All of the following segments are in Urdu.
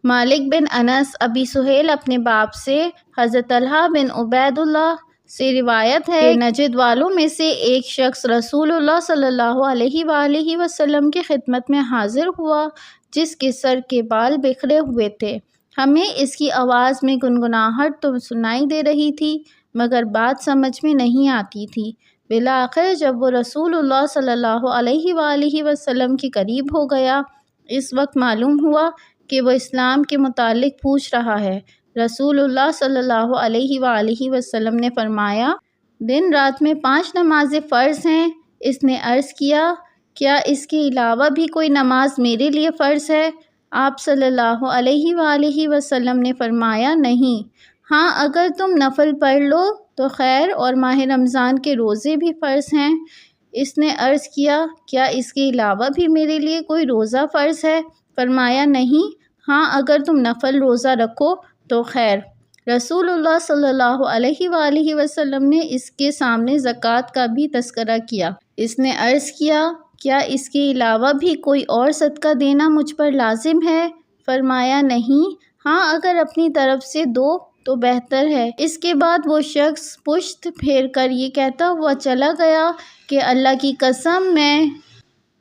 مالک بن انس ابی سہیل اپنے باپ سے، حضرت طلحہ بن عبید اللہ سے روایت ہے کہ نجد والوں میں سے ایک شخص رسول اللہ صلی اللہ علیہ وآلہ وسلم کی خدمت میں حاضر ہوا جس کے سر کے بال بکھرے ہوئے تھے۔ ہمیں اس کی آواز میں گنگناہٹ تو سنائی دے رہی تھی مگر بات سمجھ میں نہیں آتی تھی۔ بالآخر جب وہ رسول اللہ صلی اللہ علیہ وآلہ وسلم کے قریب ہو گیا، اس وقت معلوم ہوا کہ وہ اسلام کے متعلق پوچھ رہا ہے۔ رسول اللہ صلی اللہ علیہ وآلہ وسلم نے فرمایا، دن رات میں 5 نمازیں فرض ہیں۔ اس نے عرض کیا، کیا اس کے علاوہ بھی کوئی نماز میرے لیے فرض ہے؟ آپ صلی اللہ علیہ وآلہ وسلم نے فرمایا، نہیں، ہاں اگر تم نفل پڑھ لو تو خیر، اور ماہ رمضان کے روزے بھی فرض ہیں۔ اس نے عرض کیا، کیا اس کے علاوہ بھی میرے لیے کوئی روزہ فرض ہے؟ فرمایا، نہیں، ہاں اگر تم نفل روزہ رکھو تو خیر۔ رسول اللہ صلی اللہ علیہ وآلہ وسلم نے اس کے سامنے زکوٰۃ کا بھی تذکرہ کیا۔ اس نے عرض کیا، کیا اس کے علاوہ بھی کوئی اور صدقہ دینا مجھ پر لازم ہے؟ فرمایا، نہیں، ہاں اگر اپنی طرف سے دو تو بہتر ہے۔ اس کے بعد وہ شخص پشت پھیر کر یہ کہتا ہوا چلا گیا کہ اللہ کی قسم میں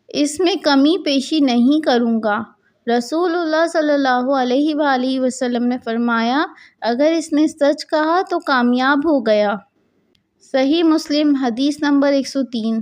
اس میں کمی بیشی نہیں کروں گا۔ رسول اللہ صلی اللہ علیہ وآلہ وسلم نے فرمایا، اگر اس نے سچ کہا تو کامیاب ہو گیا۔ صحیح مسلم، حدیث نمبر 103۔